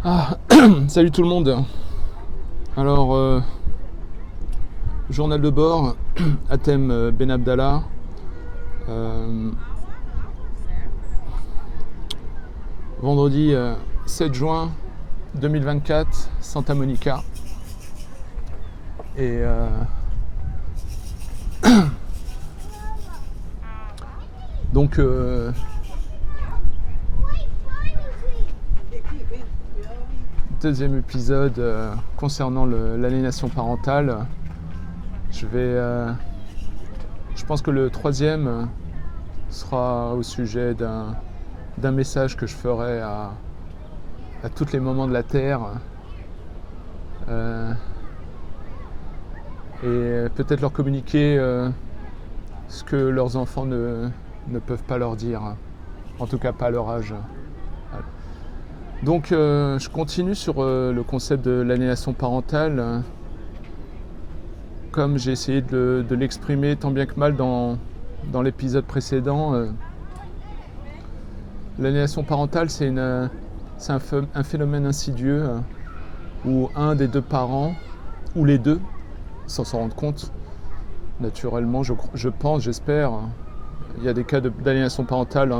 Ah, salut tout le monde. Alors, journal de bord, à thème Ben Abdallah. Vendredi 7 juin 2024, Santa Monica. Et donc, deuxième épisode concernant l'aliénation parentale. Je pense que le troisième sera au sujet d'un message que je ferai à tous les mamans de la Terre. Et peut-être leur communiquer ce que leurs enfants ne peuvent pas leur dire, en tout cas pas à leur âge. Donc je continue sur le concept de l'aliénation parentale, comme j'ai essayé de l'exprimer tant bien que mal dans l'épisode précédent. L'aliénation parentale, c'est un phénomène insidieux où un des deux parents, ou les deux, sans s'en rendre compte, naturellement, je pense, j'espère. Il y a des cas d'aliénation parentale.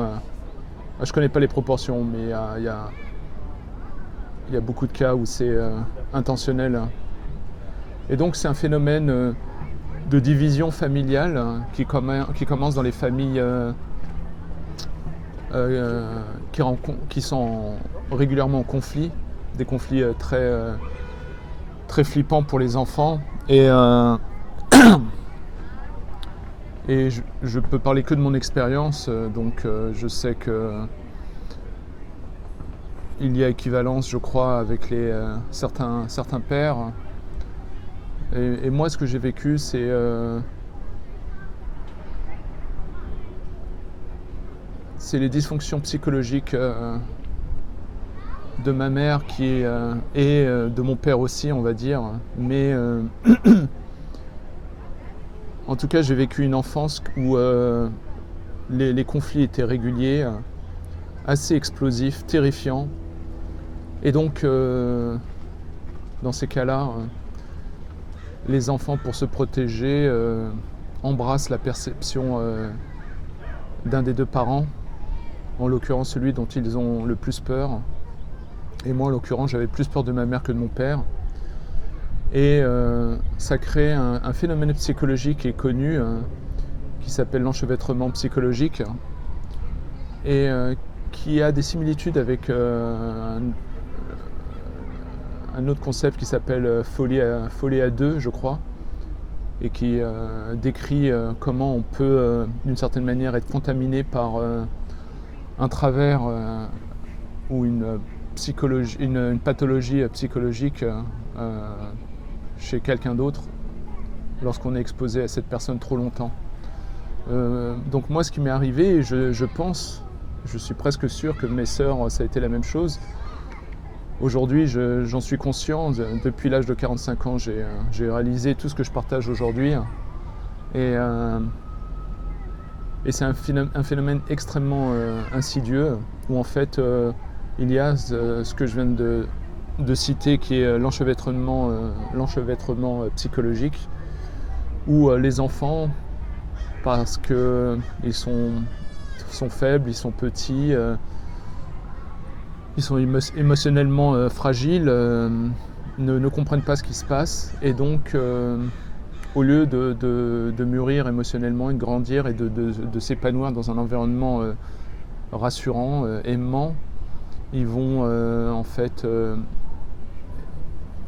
Je ne connais pas les proportions, mais il y a beaucoup de cas où c'est intentionnel. Et donc c'est un phénomène de division familiale qui commence dans les familles qui sont régulièrement en conflit, des conflits très flippants pour les enfants. Et je peux parler que de mon expérience, donc je sais que il y a équivalence, je crois, avec certains pères. Et moi, ce que j'ai vécu, c'est les dysfonctions psychologiques de ma mère et de mon père aussi, on va dire. Mais en tout cas, j'ai vécu une enfance où les conflits étaient réguliers, assez explosifs, terrifiants. Et donc, dans ces cas-là, les enfants, pour se protéger, embrassent la perception d'un des deux parents, en l'occurrence celui dont ils ont le plus peur. Et moi, en l'occurrence, j'avais plus peur de ma mère que de mon père. Et ça crée un phénomène psychologique qui est connu, qui s'appelle l'enchevêtrement psychologique, et qui a des similitudes avec un autre concept qui s'appelle folie à deux, je crois, et qui décrit comment on peut, d'une certaine manière, être contaminé par un travers ou une pathologie psychologique chez quelqu'un d'autre lorsqu'on est exposé à cette personne trop longtemps. Donc moi, ce qui m'est arrivé, je pense, je suis presque sûr que mes sœurs, ça a été la même chose. Aujourd'hui, j'en suis conscient. Depuis l'âge de 45 ans, j'ai réalisé tout ce que je partage aujourd'hui. Et c'est un phénomène extrêmement insidieux, où en fait, il y a ce que je viens de citer, qui est l'enchevêtrement psychologique, où les enfants, parce qu'ils sont faibles, ils sont petits, ils sont émotionnellement fragiles, ne comprennent pas ce qui se passe, et donc au lieu de mûrir émotionnellement et de grandir et de s'épanouir dans un environnement rassurant, aimant, ils vont en fait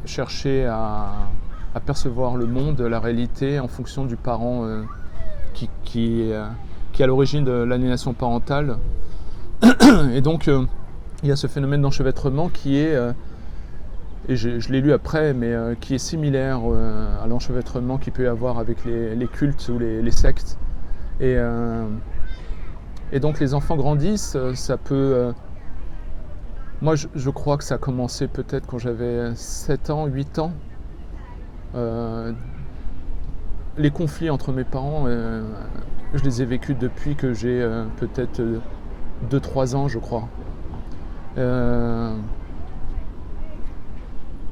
chercher à percevoir le monde, la réalité, en fonction du parent qui est à l'origine de l'aliénation parentale. Et donc il y a ce phénomène d'enchevêtrement qui est, et je l'ai lu après, mais qui est similaire à l'enchevêtrement qu'il peut y avoir avec les cultes ou les sectes. Et donc les enfants grandissent, ça peut... moi je crois que ça a commencé peut-être quand j'avais 7 ans, 8 ans. Les conflits entre mes parents, je les ai vécus depuis que j'ai peut-être 2-3 ans, je crois.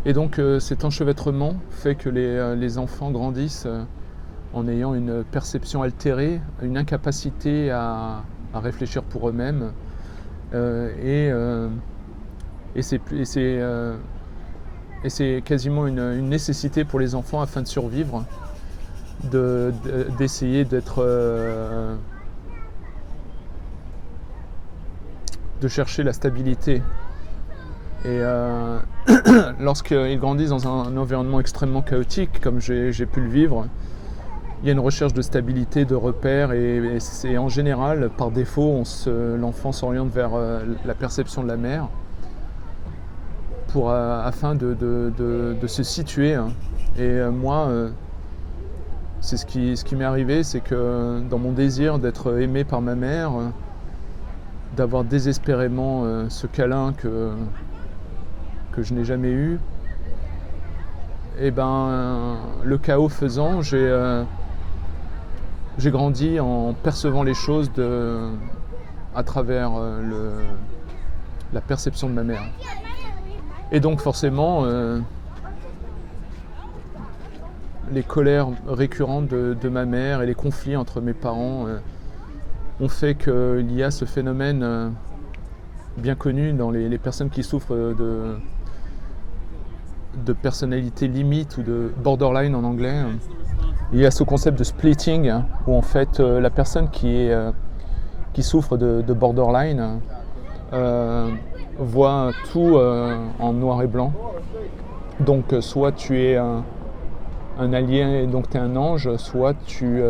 Et donc cet enchevêtrement fait que les enfants grandissent en ayant une perception altérée, une incapacité à réfléchir pour eux-mêmes. Et c'est quasiment une nécessité pour les enfants afin de survivre, d'essayer de chercher la stabilité. Et lorsqu'ils grandissent dans un environnement extrêmement chaotique, comme j'ai pu le vivre, il y a une recherche de stabilité, de repères, et c'est en général, par défaut, l'enfant s'oriente vers la perception de la mère afin de se situer. Et moi, c'est ce qui m'est arrivé, c'est que dans mon désir d'être aimé par ma mère, d'avoir désespérément ce câlin que je n'ai jamais eu, et ben le chaos faisant, j'ai grandi en percevant les choses à travers la perception de ma mère. Et donc forcément, les colères récurrentes de ma mère et les conflits entre mes parents ont fait qu'il y a ce phénomène bien connu dans les personnes qui souffrent de personnalité limite ou de borderline en anglais. Il y a ce concept de splitting où en fait la personne qui souffre de borderline voit tout en noir et blanc. Donc soit tu es un alien et donc tu es un ange, soit tu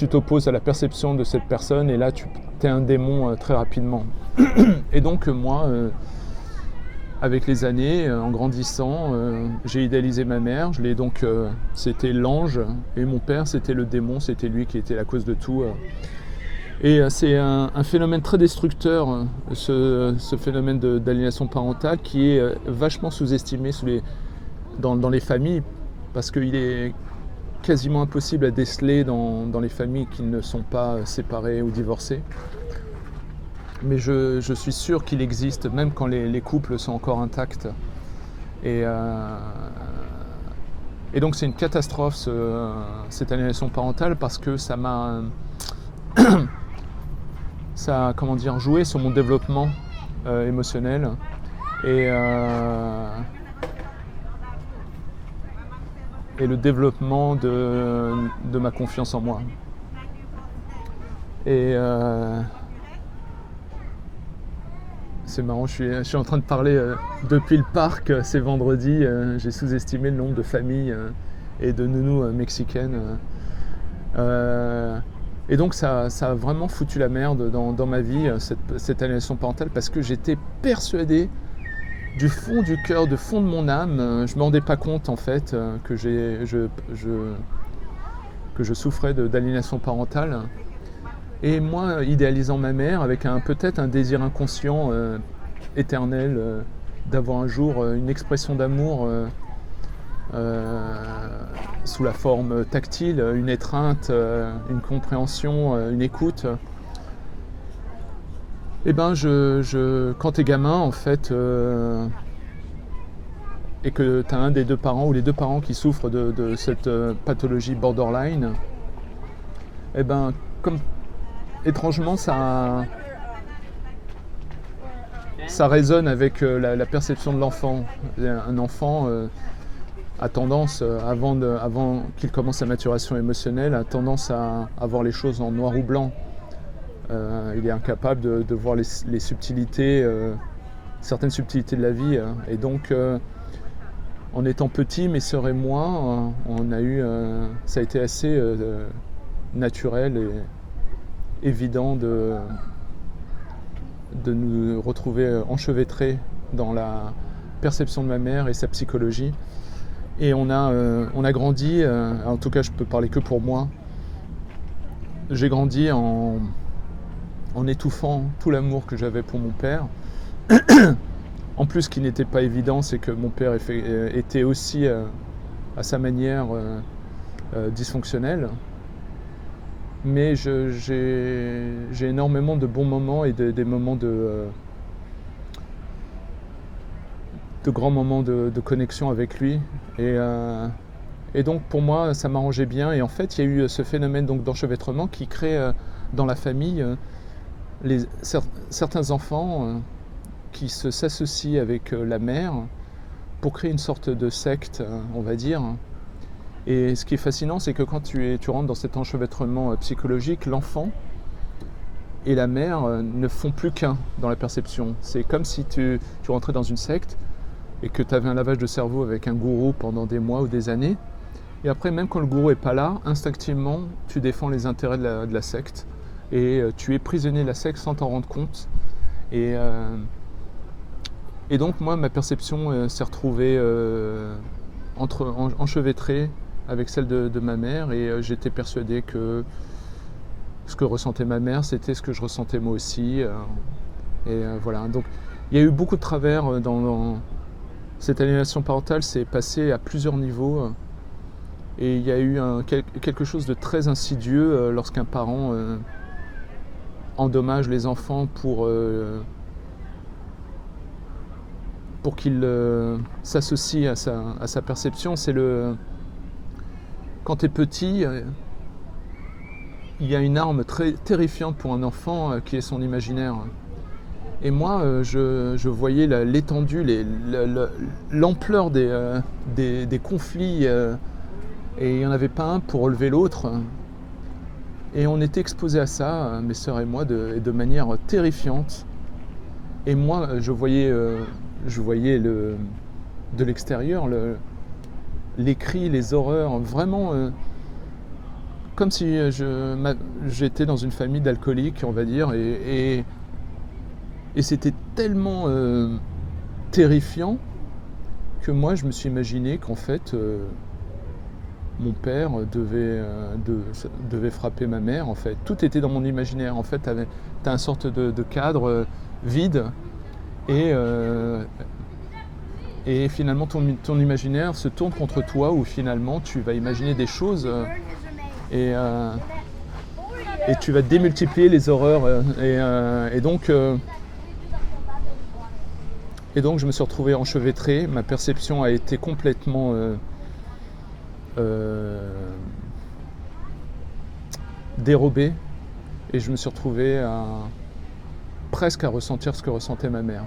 t'opposes à la perception de cette personne et là tu es un démon très rapidement. Et donc moi, avec les années, en grandissant, j'ai idéalisé ma mère. C'était l'ange et mon père c'était le démon, c'était lui qui était la cause de tout. Et c'est un phénomène très destructeur, ce phénomène d'aliénation parentale qui est vachement sous-estimé dans les familles, parce qu'il est quasiment impossible à déceler dans les familles qui ne sont pas séparées ou divorcées. Mais je suis sûr qu'il existe, même quand les couples sont encore intacts. Et donc c'est une catastrophe, cette aliénation parentale, parce que ça a joué sur mon développement émotionnel et le développement de ma confiance en moi. Et c'est marrant, je suis en train de parler depuis le parc, c'est vendredi, j'ai sous-estimé le nombre de familles et de nounous mexicaines. Et donc ça a vraiment foutu la merde dans ma vie, cette aliénation parentale, parce que j'étais persuadé du fond du cœur, du fond de mon âme, je ne me rendais pas compte en fait que je souffrais d'aliénation parentale. Et moi, idéalisant ma mère avec peut-être un désir inconscient éternel d'avoir un jour une expression d'amour sous la forme tactile, une étreinte, une compréhension, une écoute. Et ben quand t'es gamin en fait et que t'as un des deux parents ou les deux parents qui souffrent de cette pathologie borderline, et ben comme étrangement ça résonne avec la perception de l'enfant. Un enfant a tendance, avant qu'il commence sa maturation émotionnelle, a tendance à voir les choses en noir ou blanc. Il est incapable de voir les subtilités, certaines subtilités de la vie. Et donc, en étant petit, mes sœurs et moi, ça a été assez naturel et évident de nous retrouver enchevêtrés dans la perception de ma mère et sa psychologie. Et on a grandi, en tout cas je peux parler que pour moi, j'ai grandi en étouffant tout l'amour que j'avais pour mon père. En plus, ce qui n'était pas évident, c'est que mon père était aussi, à sa manière, dysfonctionnel. Mais j'ai énormément de bons moments et des moments de grands moments de connexion avec lui. Et donc pour moi, ça m'arrangeait bien. Et en fait, il y a eu ce phénomène donc, d'enchevêtrement qui crée dans la famille certains enfants qui s'associent avec la mère pour créer une sorte de secte, on va dire. Et ce qui est fascinant, c'est que quand tu rentres dans cet enchevêtrement psychologique, l'enfant et la mère ne font plus qu'un dans la perception. C'est comme si tu rentrais dans une secte et que tu avais un lavage de cerveau avec un gourou pendant des mois ou des années. Et après, même quand le gourou n'est pas là, instinctivement, tu défends les intérêts de la secte. Et tu es prisonnier de la secte sans t'en rendre compte. Et donc, moi, ma perception s'est retrouvée enchevêtrée avec celle de ma mère. Et j'étais persuadé que ce que ressentait ma mère, c'était ce que je ressentais moi aussi. Voilà. Donc, il y a eu beaucoup de travers dans cette aliénation parentale. C'est passé à plusieurs niveaux. Et il y a eu quelque chose de très insidieux lorsqu'un parent endommage les enfants pour qu'ils s'associent à sa perception. C'est quand tu es petit, il y a une arme très terrifiante pour un enfant qui est son imaginaire. Et moi, je voyais l'étendue, l'ampleur des conflits, et il n'y en avait pas un pour relever l'autre. Et on était exposés à ça, mes sœurs et moi, de manière terrifiante. Et moi, je voyais de l'extérieur les cris, les horreurs, vraiment comme si j'étais dans une famille d'alcooliques, on va dire. Et c'était tellement terrifiant que moi, je me suis imaginé qu'en fait, mon père devait frapper ma mère. En fait, tout était dans mon imaginaire. En fait, tu as une sorte de cadre vide et finalement ton imaginaire se tourne contre toi, où finalement tu vas imaginer des choses et tu vas démultiplier les horreurs. Et donc je me suis retrouvé enchevêtré. Ma perception a été complètement dérobée, et je me suis retrouvé presque à ressentir ce que ressentait ma mère.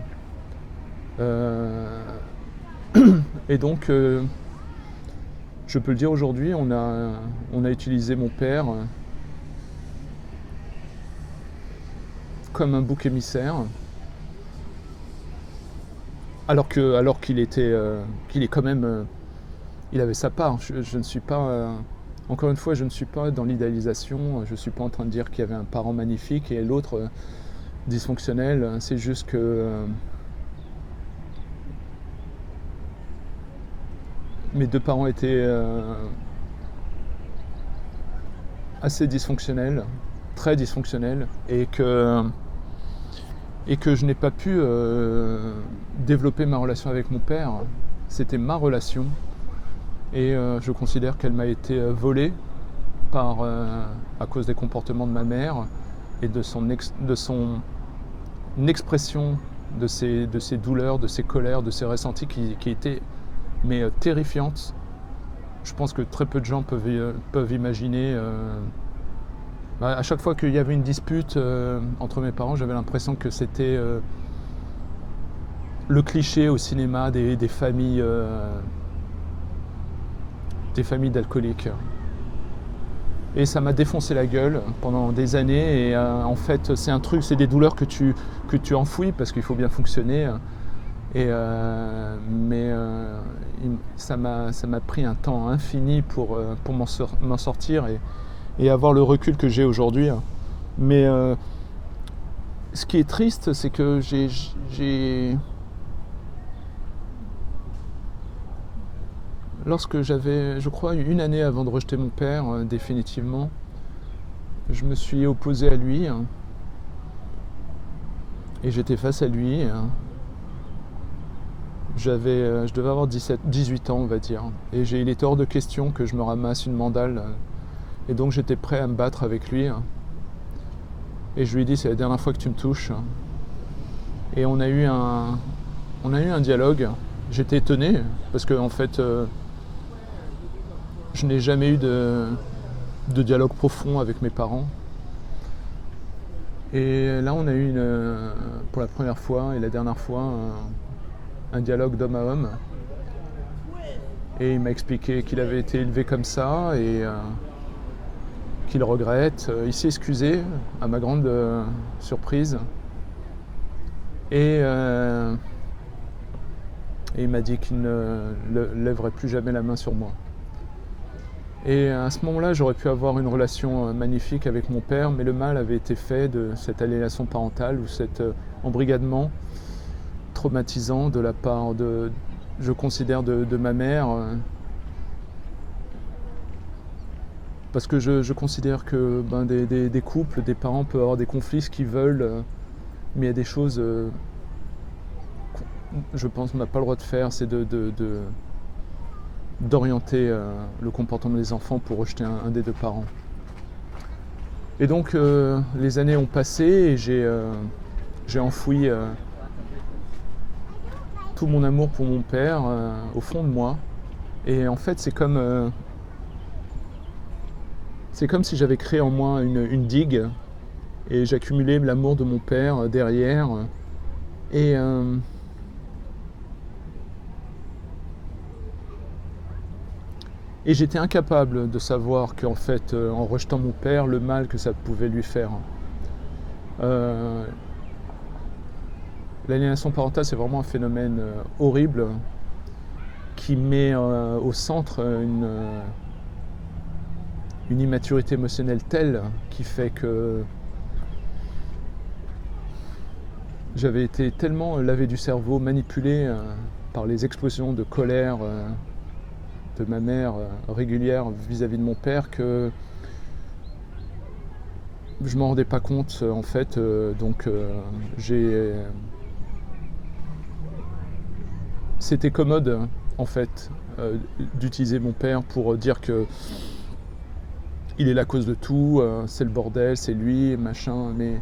Et donc je peux le dire aujourd'hui, on a utilisé mon père comme un bouc émissaire, alors qu'il est quand même, il avait sa part. Je ne suis pas, encore une fois, je ne suis pas dans l'idéalisation. Je ne suis pas en train de dire qu'il y avait un parent magnifique et l'autre dysfonctionnel. C'est juste que mes deux parents étaient assez dysfonctionnels, très dysfonctionnels, et que je n'ai pas pu développer ma relation avec mon père. C'était ma relation, et je considère qu'elle m'a été volée à cause des comportements de ma mère et de son expression de ses douleurs, de ses colères, de ses ressentis qui étaient terrifiantes. Je pense que très peu de gens peuvent imaginer. À chaque fois qu'il y avait une dispute entre mes parents, j'avais l'impression que c'était le cliché au cinéma des familles d'alcooliques. Et ça m'a défoncé la gueule pendant des années. Et en fait, c'est des douleurs que tu enfouis parce qu'il faut bien fonctionner. Mais ça m'a pris un temps infini pour m'en sortir et avoir le recul que j'ai aujourd'hui. Mais ce qui est triste, c'est que lorsque j'avais, je crois, une année avant de rejeter mon père définitivement, je me suis opposé à lui, et j'étais face à lui. Je devais avoir 18 ans, on va dire, et il était hors de question que je me ramasse une mandale, et donc j'étais prêt à me battre avec lui, et je lui ai dit: c'est la dernière fois que tu me touches. Et on a eu un dialogue j'étais étonné parce que en fait, je n'ai jamais eu de dialogue profond avec mes parents. Et là, on a eu pour la première fois et la dernière fois un dialogue d'homme à homme. Et il m'a expliqué qu'il avait été élevé comme ça et qu'il regrette. Il s'est excusé, à ma grande surprise. Et il m'a dit qu'il ne lèverait plus jamais la main sur moi. Et à ce moment-là, j'aurais pu avoir une relation magnifique avec mon père, mais le mal avait été fait de cette aliénation parentale ou cet embrigadement traumatisant de la part je considère, de ma mère. Parce que je considère que des couples, des parents peuvent avoir des conflits, ce qu'ils veulent, mais il y a des choses, je pense qu'on n'a pas le droit de faire, c'est d'orienter le comportement des enfants pour rejeter un des deux parents. Et donc les années ont passé et j'ai enfoui tout mon amour pour mon père au fond de moi. Et en fait c'est comme si j'avais créé en moi une digue et j'accumulais l'amour de mon père derrière. Et j'étais incapable de savoir qu'en fait, en rejetant mon père, le mal que ça pouvait lui faire. L'aliénation parentale, c'est vraiment un phénomène horrible qui met au centre une immaturité émotionnelle telle qui fait que j'avais été tellement lavé du cerveau, manipulé par les explosions de colère de ma mère régulière vis-à-vis de mon père que je m'en rendais pas compte en fait. C'était commode en fait d'utiliser mon père pour dire que il est la cause de tout, c'est le bordel, c'est lui, machin. Mais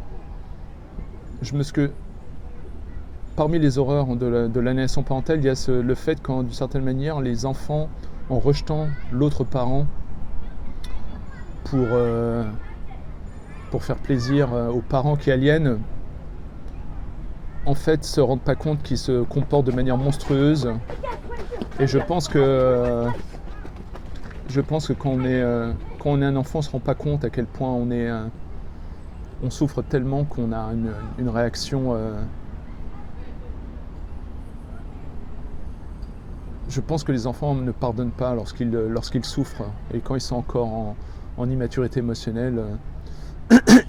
parmi les horreurs de l'aliénation parentale, il y a le fait qu'en d'une certaine manière, les enfants, en rejetant l'autre parent pour faire plaisir aux parents qui aliènent, en fait se rendent pas compte qu'ils se comportent de manière monstrueuse. Et je pense que quand on est un enfant, on se rend pas compte à quel point on souffre tellement qu'on a une réaction. Je pense que les enfants ne pardonnent pas lorsqu'ils souffrent et quand ils sont encore en immaturité émotionnelle.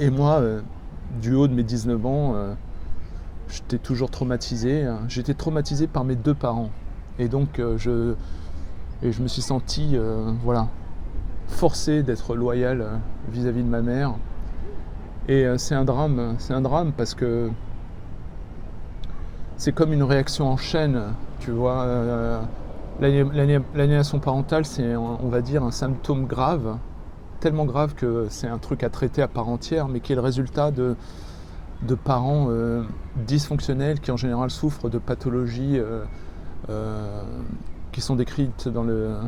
Et moi, du haut de mes 19 ans, j'étais toujours traumatisé. J'étais traumatisé par mes deux parents. Et donc, je me suis senti forcé d'être loyal vis-à-vis de ma mère. Et c'est un drame parce que c'est comme une réaction en chaîne, tu vois. L'aliénation parentale, c'est, on va dire, un symptôme grave, tellement grave que c'est un truc à traiter à part entière, mais qui est le résultat de parents dysfonctionnels qui en général souffrent de pathologies qui sont décrites dans le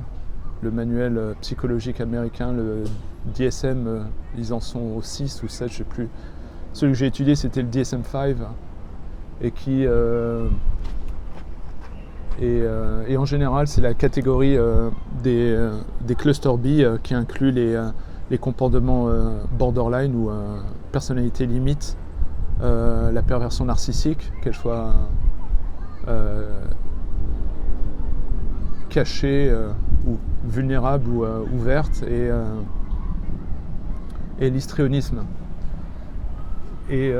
manuel psychologique américain, le DSM. Ils en sont au 6 ou 7, je ne sais plus. Celui que j'ai étudié, c'était le DSM-5 et qui et en général, c'est la catégorie des cluster B qui inclut les comportements borderline ou personnalité limite, la perversion narcissique, qu'elle soit cachée ou vulnérable ou ouverte, et l'histrionisme. Et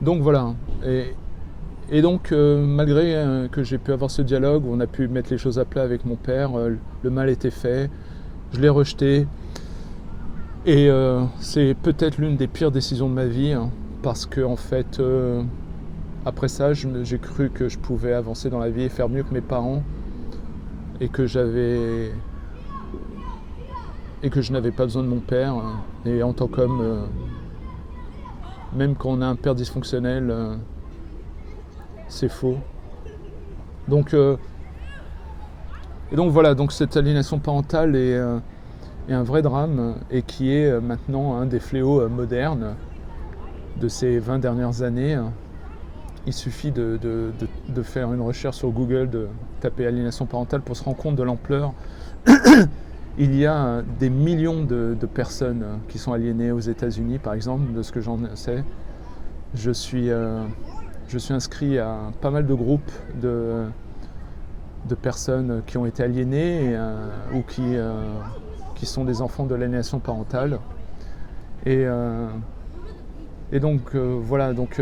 donc voilà. Et donc, malgré que j'ai pu avoir ce dialogue où on a pu mettre les choses à plat avec mon père, le mal était fait, je l'ai rejeté. Et c'est peut-être l'une des pires décisions de ma vie, parce que en fait, après ça, j'ai cru que je pouvais avancer dans la vie et faire mieux que mes parents, et que je n'avais pas besoin de mon père. Et en tant qu'homme, même quand on a un père dysfonctionnel, c'est faux. Et donc voilà, donc cette aliénation parentale est un vrai drame et qui est maintenant un des fléaux modernes de ces 20 dernières années. Il suffit de faire une recherche sur Google, de taper aliénation parentale pour se rendre compte de l'ampleur. Il y a des millions de personnes qui sont aliénées aux États-Unis, par exemple, de ce que j'en sais. Je suis inscrit à pas mal de groupes de personnes qui ont été aliénées ou qui sont des enfants de l'aliénation parentale. Et donc voilà, donc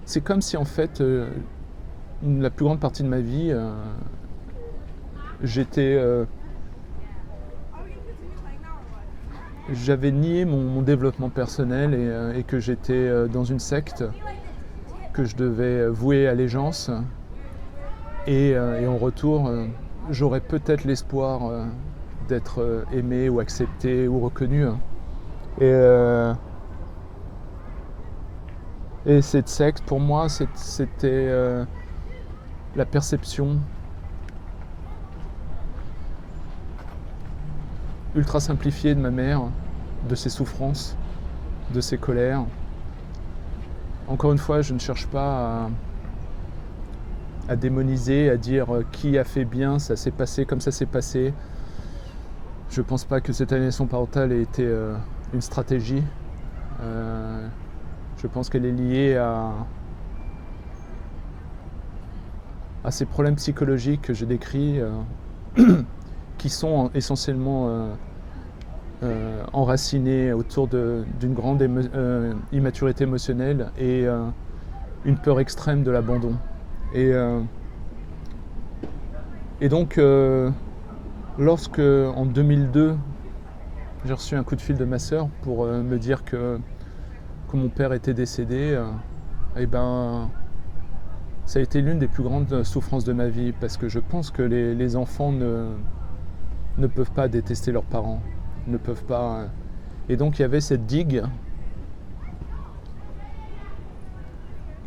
c'est comme si en fait la plus grande partie de ma vie j'avais nié mon développement personnel et que j'étais dans une secte que je devais vouer allégeance et en retour j'aurais peut-être l'espoir d'être aimé ou accepté ou reconnu. Et cette secte, pour moi, c'était la perception ultra simplifiée de ma mère, de ses souffrances, de ses colères. Encore une fois, je ne cherche pas à démoniser, à dire qui a fait bien, ça s'est passé comme ça s'est passé. Je ne pense pas que cette aliénation parentale ait été une stratégie. Je pense qu'elle est liée à ces problèmes psychologiques que j'ai décrits, qui sont essentiellement enracinés autour d'une grande immaturité émotionnelle et une peur extrême de l'abandon. Et donc, lorsque en 2002, j'ai reçu un coup de fil de ma sœur pour me dire que mon père était décédé, et ben, ça a été l'une des plus grandes souffrances de ma vie, parce que je pense que les enfants ne peuvent pas détester leurs parents, ne peuvent pas. Et donc il y avait cette digue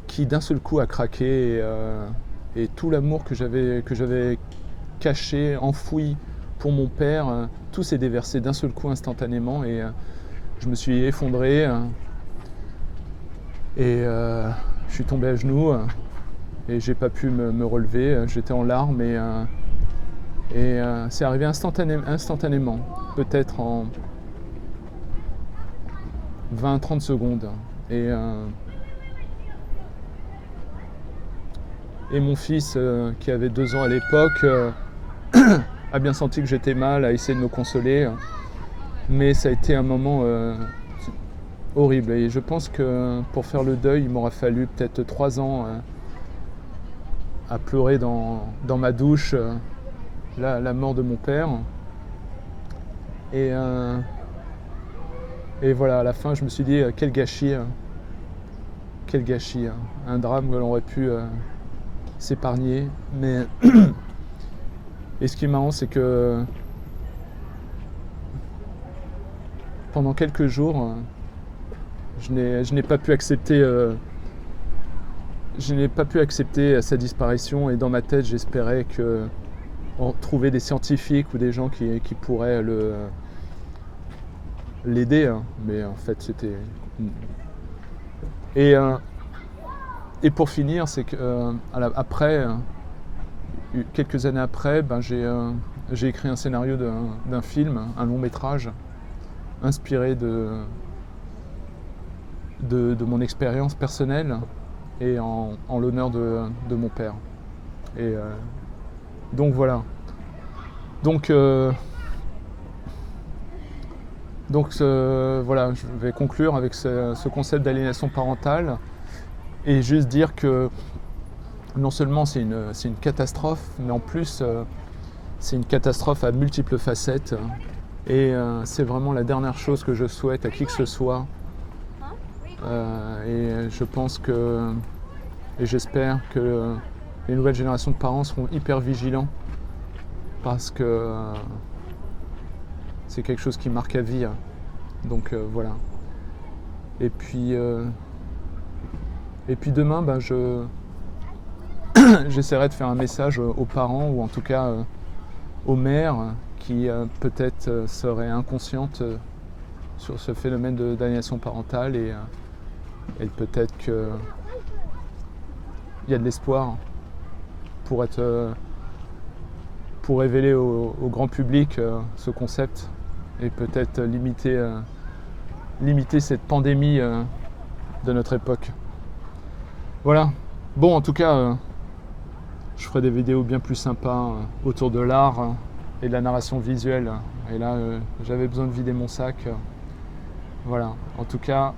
qui d'un seul coup a craqué et tout l'amour que j'avais caché, enfoui pour mon père, tout s'est déversé d'un seul coup instantanément et je me suis effondré. Et je suis tombé à genoux et j'ai pas pu me relever, j'étais en larmes et c'est arrivé instantanément, peut-être en 20-30 secondes. Et mon fils, qui avait 2 ans à l'époque, a bien senti que j'étais mal, a essayé de me consoler, mais ça a été un moment horrible. Et je pense que pour faire le deuil, il m'aura fallu peut-être 3 ans à pleurer dans ma douche la mort de mon père. Et voilà, à la fin, je me suis dit, quel gâchis, un drame que l'on aurait pu s'épargner. Mais et ce qui est marrant, c'est que pendant quelques jours, je n'ai pas pu accepter sa disparition, et dans ma tête j'espérais trouver des scientifiques ou des gens qui pourraient l'aider, hein. Mais en fait c'était... Et pour finir, c'est que après, quelques années après, j'ai écrit un scénario d'un film, un long métrage inspiré de mon expérience personnelle et en l'honneur de mon père. Et donc voilà. Donc voilà, je vais conclure avec ce concept d'aliénation parentale et juste dire que non seulement c'est une catastrophe, mais en plus c'est une catastrophe à multiples facettes. Et c'est vraiment la dernière chose que je souhaite à qui que ce soit. Et je pense et j'espère que les nouvelles générations de parents seront hyper vigilants, parce que c'est quelque chose qui marque à vie. Donc voilà. Et puis Et puis demain, j'essaierai de faire un message aux parents, ou en tout cas aux mères qui peut-être seraient inconscientes sur ce phénomène d'aliénation parentale, et peut-être qu'il y a de l'espoir pour révéler au grand public ce concept, et peut-être limiter cette pandémie de notre époque. Voilà. Bon, en tout cas, je ferai des vidéos bien plus sympas autour de l'art et de la narration visuelle. Et là, j'avais besoin de vider mon sac. Voilà. En tout cas,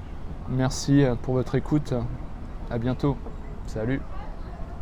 merci pour votre écoute. À bientôt. Salut.